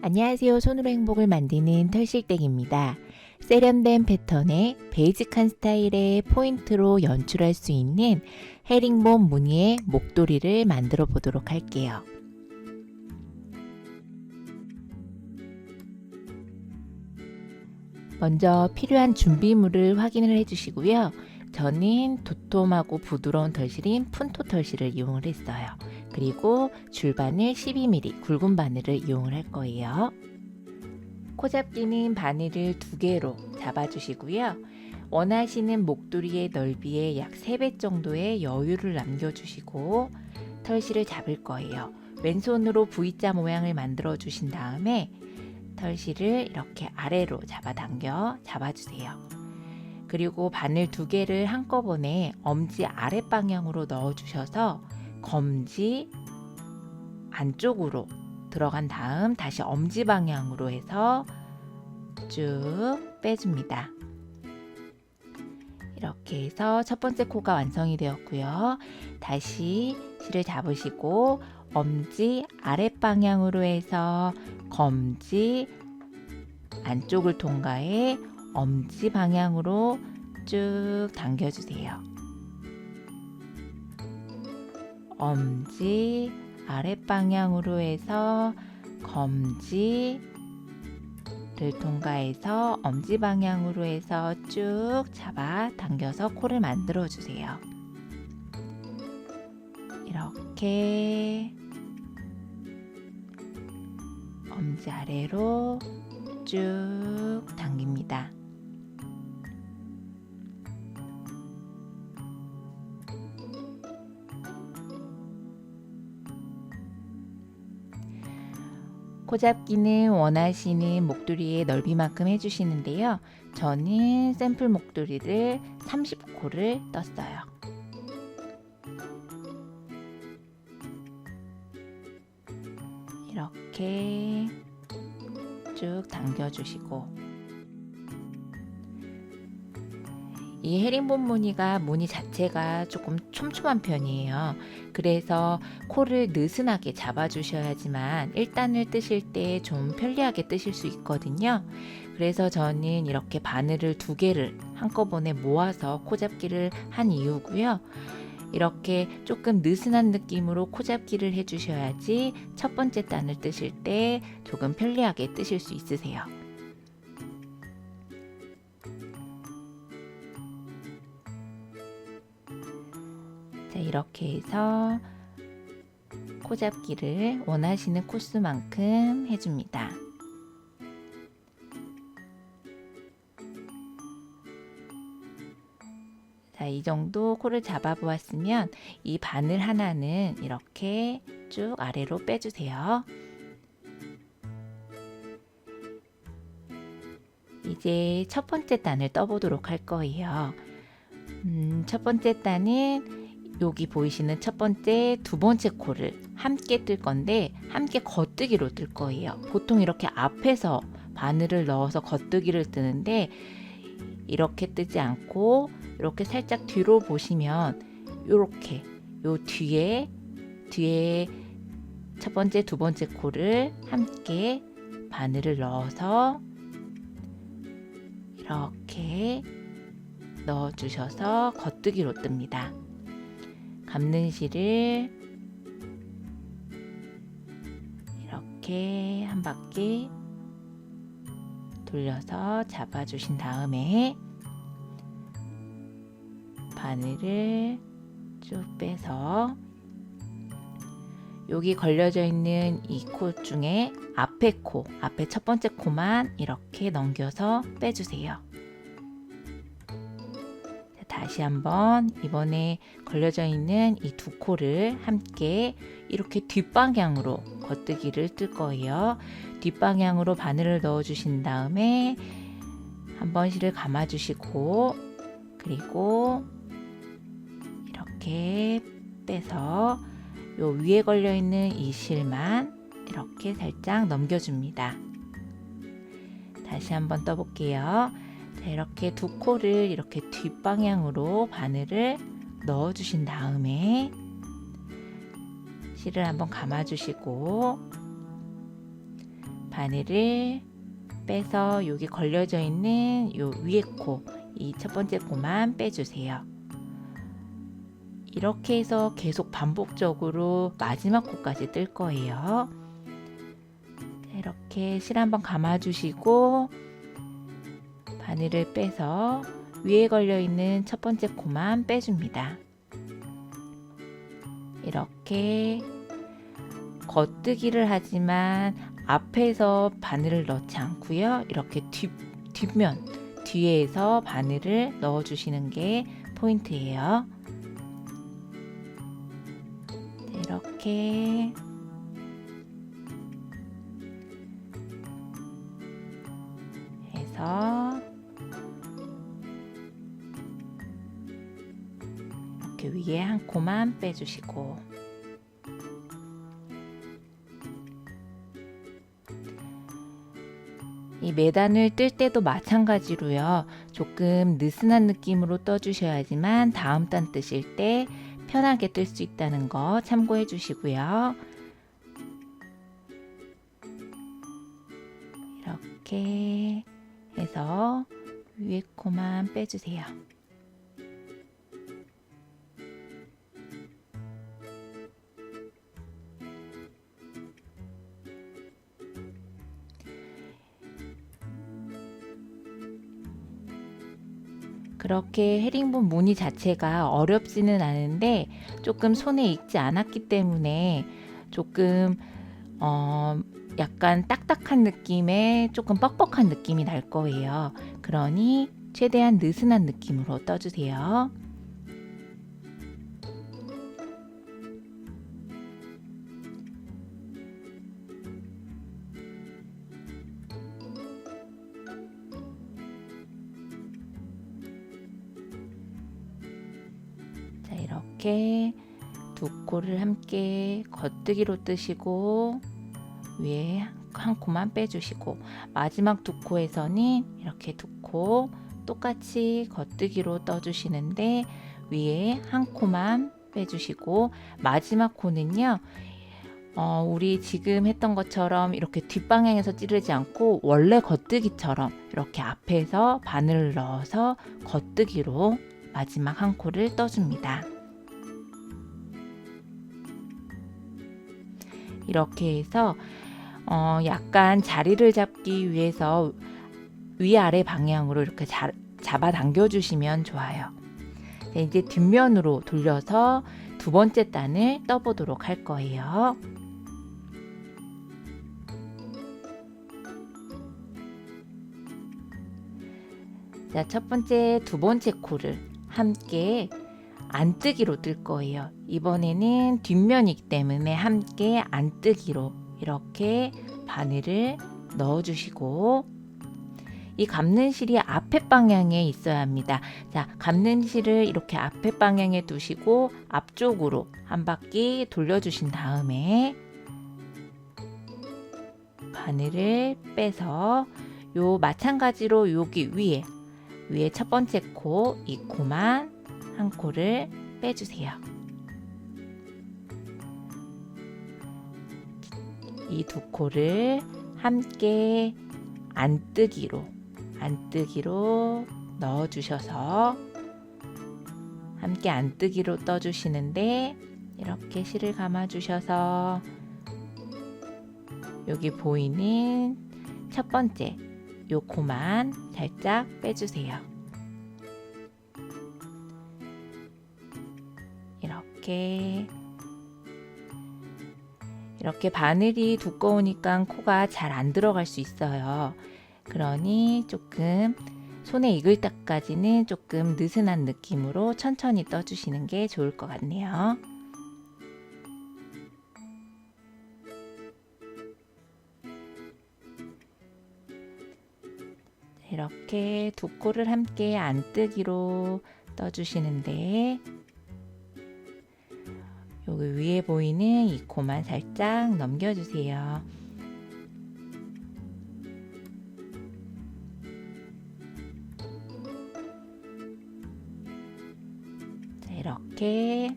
안녕하세요. 손으로 행복을 만드는 털실댁입니다. 세련된 패턴의 베이직한 스타일의 포인트로 연출할 수 있는 헤링본 무늬의 목도리를 만들어 보도록 할게요. 먼저 필요한 준비물을 확인을 해주시고요. 저는 도톰하고 부드러운 털실인 푼토 털실을 이용을 했어요. 그리고 줄바늘 12mm 굵은 바늘을 이용을 할 거예요. 코잡기는 바늘을 2개로 잡아주시고요. 원하시는 목도리의 넓이의 약 3배 정도의 여유를 남겨주시고 털실을 잡을 거예요. 왼손으로 V자 모양을 만들어 주신 다음에 털실을 이렇게 아래로 잡아주세요. 그리고 바늘 2개를 한꺼번에 엄지 아랫방향으로 넣어주셔서 검지 안쪽으로 들어간 다음 다시 엄지 방향으로 해서 쭉 빼줍니다. 이렇게 해서 첫 번째 코가 완성이 되었고요. 다시 실을 잡으시고 엄지 아랫방향으로 해서 검지 안쪽을 통과해 엄지 방향으로 쭉 당겨주세요. 엄지 아랫방향으로 해서 검지를 통과해서 엄지 방향으로 해서 쭉 잡아 당겨서 코를 만들어 주세요. 이렇게 엄지 아래로 쭉 당깁니다. 코잡기는 원하시는 목도리의 넓이만큼 해주시는데요. 저는 샘플 목도리를 30코를 떴어요. 이렇게 쭉 당겨주시고 이 헤링본 무늬가 무늬 자체가 조금 촘촘한 편이에요. 그래서 코를 느슨하게 잡아주셔야지만 1단을 뜨실 때 좀 편리하게 뜨실 수 있거든요. 그래서 저는 이렇게 바늘을 2개를 한꺼번에 모아서 코잡기를 한 이유고요. 이렇게 조금 느슨한 느낌으로 코잡기를 해주셔야지 첫 번째 단을 뜨실 때 조금 편리하게 뜨실 수 있으세요. 자, 이렇게 해서 코잡기를 원하시는 코스만큼 해줍니다. 자, 이 정도 코를 잡아 보았으면 이 바늘 하나는 이렇게 쭉 아래로 빼주세요. 이제 첫 번째 단을 떠보도록 할 거예요. 첫 번째 단은 여기 보이시는 첫 번째, 두 번째 코를 함께 뜰 건데 함께 겉뜨기로 뜰 거예요. 보통 이렇게 앞에서 바늘을 넣어서 겉뜨기를 뜨는데 이렇게 뜨지 않고 이렇게 살짝 뒤로 보시면 이렇게 요 뒤에 첫 번째, 두 번째 코를 함께 바늘을 넣어서 이렇게 넣어주셔서 겉뜨기로 뜹니다. 감는 실을 이렇게 한 바퀴 돌려서 잡아주신 다음에 바늘을 쭉 빼서 여기 걸려져 있는 이 코 중에 앞에 첫 번째 코만 이렇게 넘겨서 빼주세요. 다시 한번 이번에 걸려져 있는 이 2코를 함께 이렇게 뒷방향으로 겉뜨기를 뜰 거예요. 뒷방향으로 바늘을 넣어 주신 다음에 한 번 실을 감아 주시고 그리고 이렇게 빼서 요 위에 걸려 있는 이 실만 이렇게 살짝 넘겨줍니다. 다시 한번 떠볼게요. 자, 이렇게 2코를 이렇게 뒷방향으로 바늘을 넣어 주신 다음에 실을 한번 감아 주시고 바늘을 빼서 여기 걸려져 있는 요 위에 코, 이 첫 번째 코만 빼주세요. 이렇게 해서 계속 반복적으로 마지막 코까지 뜰 거예요. 이렇게 실 한번 감아 주시고 바늘을 빼서 위에 걸려 있는 첫 번째 코만 빼줍니다. 이렇게 겉뜨기를 하지만 앞에서 바늘을 넣지 않고요. 이렇게 뒷면 뒤에서 바늘을 넣어 주시는 게 포인트예요. 이렇게 해서 이렇게 위에 한 코만 빼주시고 이 매단을 뜰 때도 마찬가지로요. 조금 느슨한 느낌으로 떠주셔야지만 다음 단 뜨실 때 편하게 뜰 수 있다는 거 참고해 주시고요. 이렇게 해서 위에 코만 빼주세요. 그렇게 헤링본 무늬 자체가 어렵지는 않은데 조금 손에 익지 않았기 때문에 조금 약간 딱딱한 느낌의 조금 뻑뻑한 느낌이 날 거예요. 그러니 최대한 느슨한 느낌으로 떠주세요. 자, 이렇게 두 코를 함께 겉뜨기로 뜨시고 위에 한 코만 빼주시고 마지막 두 코에서는 이렇게 두 코 똑같이 겉뜨기로 떠주시는데 위에 한 코만 빼주시고 마지막 코는요 우리 지금 했던 것처럼 이렇게 뒷방향에서 찌르지 않고 원래 겉뜨기처럼 이렇게 앞에서 바늘을 넣어서 겉뜨기로 마지막 한 코를 떠줍니다. 이렇게 해서 약간 자리를 잡기 위해서 위아래 방향으로 이렇게 잡아당겨 주시면 좋아요. 네, 이제 뒷면으로 돌려서 두 번째 단을 떠보도록 할 거예요. 자, 첫 번째, 두 번째 코를 함께 안뜨기로 뜰 거예요. 이번에는 뒷면이기 때문에 함께 안뜨기로 이렇게 바늘을 넣어주시고 이 감는 실이 앞에 방향에 있어야 합니다. 자, 감는 실을 이렇게 앞에 방향에 두시고 앞쪽으로 한 바퀴 돌려주신 다음에 바늘을 빼서 요 마찬가지로 여기 위에 첫 번째 코, 이 코만 한 코를 빼주세요. 이 두 코를 함께 안뜨기로 넣어주셔서 함께 안뜨기로 떠주시는데 이렇게 실을 감아주셔서 여기 보이는 첫 번째 요 코만 살짝 빼주세요. 이렇게 바늘이 두꺼우니까 코가 잘 안 들어갈 수 있어요. 그러니 조금 손에 익을 때까지는 조금 느슨한 느낌으로 천천히 떠주시는 게 좋을 것 같네요. 이렇게 두 코를 함께 안뜨기로 떠주시는데 여기 위에 보이는 이 코만 살짝 넘겨주세요. 자, 이렇게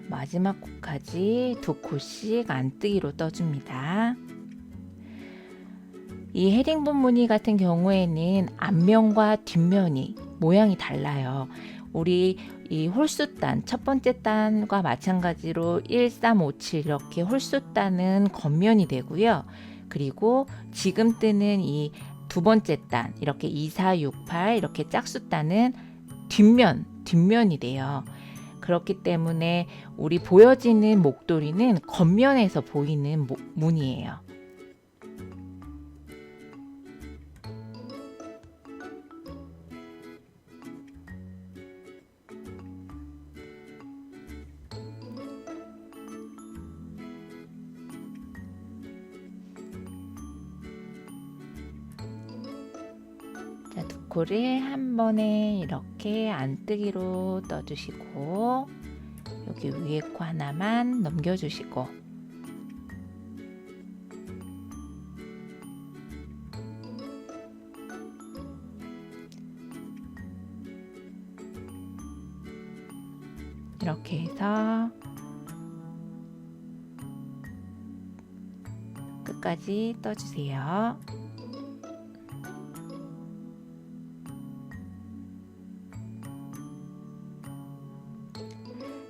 마지막 코까지 2코씩 안뜨기로 떠줍니다. 이 헤링본 무늬 같은 경우에는 앞면과 뒷면이 모양이 달라요. 우리 이 홀수단, 첫 번째 단과 마찬가지로 1, 3, 5, 7 이렇게 홀수단은 겉면이 되고요. 그리고 지금 뜨는 이 두 번째 단, 이렇게 2, 4, 6, 8 이렇게 짝수단은 뒷면이 돼요. 그렇기 때문에 우리 보여지는 목도리는 겉면에서 보이는 무늬예요. 자, 2코를 한 번에 이렇게 안뜨기로 떠주시고 여기 위에 코 하나만 넘겨주시고 이렇게 해서 끝까지 떠주세요.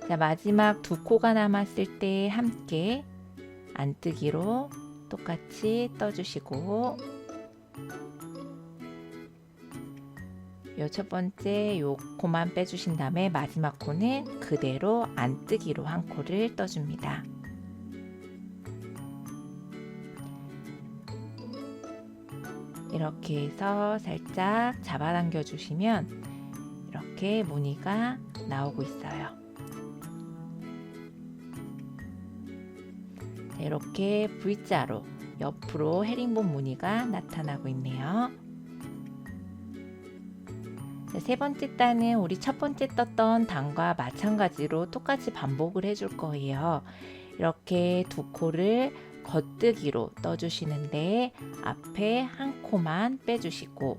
자, 마지막 2코가 남았을 때 함께 안뜨기로 똑같이 떠주시고 요 첫 번째 요 코만 빼주신 다음에 마지막 코는 그대로 안뜨기로 한 코를 떠줍니다. 이렇게 해서 살짝 잡아당겨 주시면 이렇게 무늬가 나오고 있어요. 이렇게 V자로 옆으로 헤링본 무늬가 나타나고 있네요. 세 번째 단은 우리 첫 번째 떴던 단과 마찬가지로 똑같이 반복을 해줄 거예요. 이렇게 2코를 겉뜨기로 떠주시는데 앞에 한 코만 빼주시고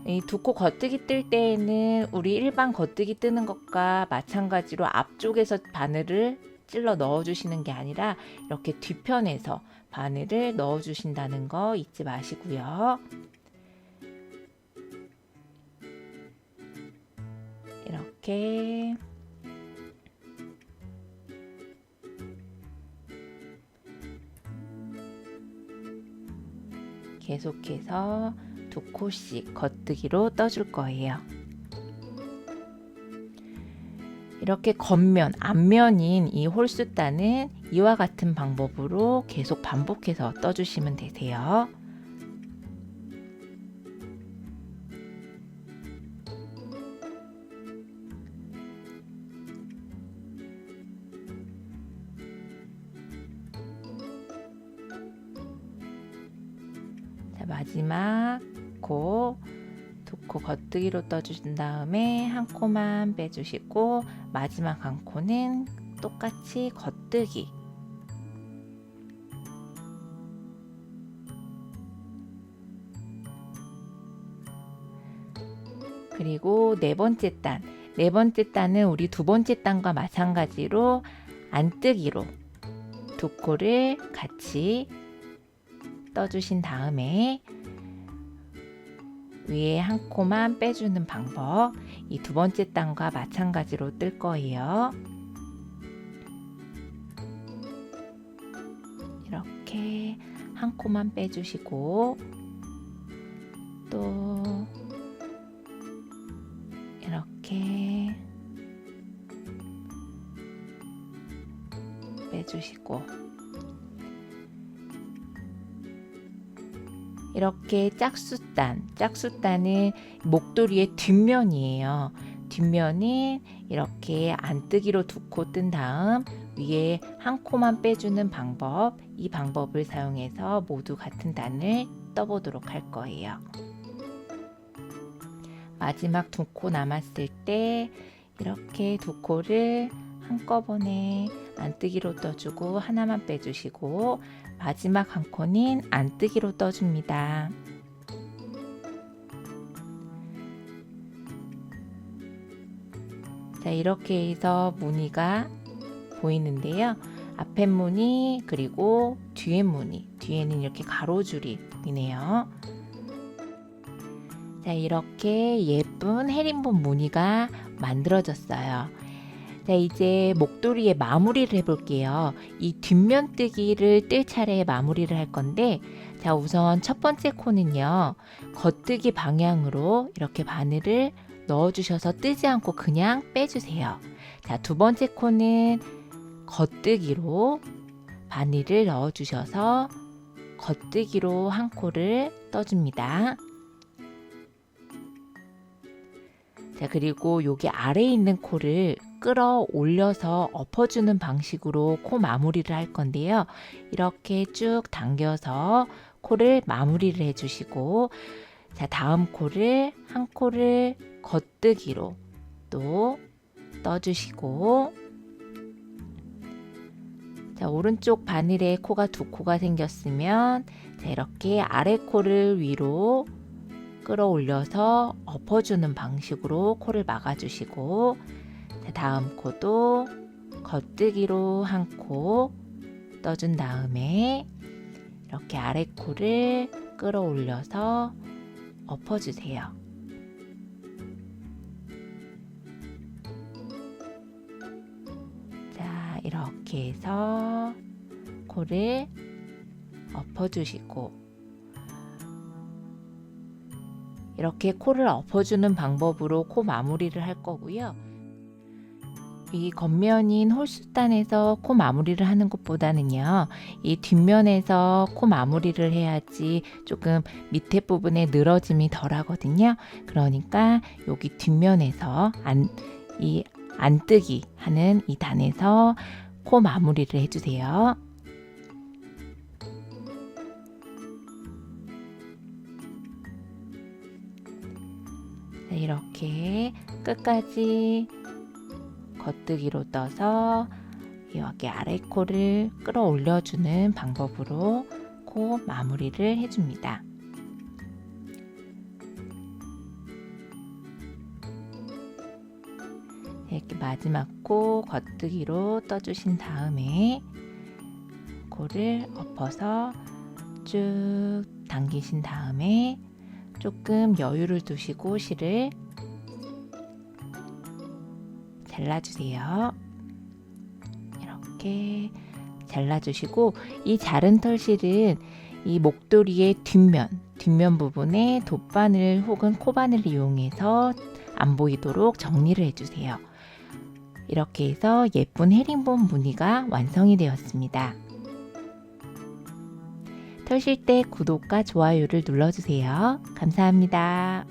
이 2코 겉뜨기 뜰 때에는 우리 일반 겉뜨기 뜨는 것과 마찬가지로 앞쪽에서 바늘을 찔러 넣어주시는 게 아니라 이렇게 뒤편에서 바늘을 넣어주신다는 거 잊지 마시고요. 이렇게 계속해서 2코씩 겉뜨기로 떠줄 거예요. 이렇게 겉면, 앞면인 이 홀수단은 이와 같은 방법으로 계속 반복해서 떠주시면 되세요. 자, 마지막 코 2코 겉뜨기로 떠주신 다음에 한 코만 빼주시고 마지막 한 코는 똑같이 겉뜨기. 그리고 네 번째 단은 우리 두 번째 단과 마찬가지로 안뜨기로 2코를 같이 떠주신 다음에 위에 한 코만 빼주는 방법, 이 두 번째 단과 마찬가지로 뜰 거예요. 이렇게 한 코만 빼주시고 또 이렇게 빼주시고 이렇게 짝수단은 목도리의 뒷면이에요. 뒷면은 이렇게 안뜨기로 2코 뜬 다음 위에 한 코만 빼주는 방법, 이 방법을 사용해서 모두 같은 단을 떠보도록 할 거예요. 마지막 2코 남았을 때 이렇게 2코를 한꺼번에 안뜨기로 떠주고 하나만 빼주시고 마지막 한 코는 안뜨기로 떠줍니다. 자, 이렇게 해서 무늬가 보이는데요. 앞에 무늬 그리고 뒤에 무늬, 뒤에는 이렇게 가로줄이 보이네요. 자, 이렇게 예쁜 헤링본 무늬가 만들어졌어요. 자, 이제 목도리에 마무리를 해볼게요. 이 뒷면뜨기를 뜰 차례에 마무리를 할 건데, 자, 우선 첫 번째 코는요, 겉뜨기 방향으로 이렇게 바늘을 넣어주셔서 뜨지 않고 그냥 빼주세요. 자, 두 번째 코는 겉뜨기로 바늘을 넣어주셔서 겉뜨기로 한 코를 떠줍니다. 자, 그리고 여기 아래에 있는 코를 끌어올려서 엎어주는 방식으로 코 마무리를 할 건데요. 이렇게 쭉 당겨서 코를 마무리를 해주시고, 자, 다음 코를 한 코를 겉뜨기로 또 떠주시고, 자, 오른쪽 바늘에 코가 두 코가 생겼으면, 자, 이렇게 아래 코를 위로 끌어올려서 엎어주는 방식으로 코를 막아주시고, 자, 다음 코도 겉뜨기로 한 코 떠준 다음에 이렇게 아래 코를 끌어올려서 엎어주세요. 자, 이렇게 해서 코를 엎어주시고, 이렇게 코를 엎어주는 방법으로 코 마무리를 할 거고요. 이 겉면인 홀수단에서 코 마무리를 하는 것보다는요, 이 뒷면에서 코 마무리를 해야지 조금 밑에 부분에 늘어짐이 덜 하거든요. 그러니까 여기 뒷면에서 안뜨기 하는 이 단에서 코 마무리를 해주세요. 자, 이렇게 끝까지 겉뜨기로 떠서 여기 아래 코를 끌어올려주는 방법으로 코 마무리를 해줍니다. 이렇게 마지막 코 겉뜨기로 떠주신 다음에 코를 엎어서 쭉 당기신 다음에 조금 여유를 두시고 실을 잘라주세요. 이렇게 잘라주시고, 이 자른 털실은 이 목도리의 뒷면 부분에 돗바늘 혹은 코바늘을 이용해서 안 보이도록 정리를 해주세요. 이렇게 해서 예쁜 헤링본 무늬가 완성이 되었습니다. 털실 때 구독과 좋아요를 눌러주세요. 감사합니다.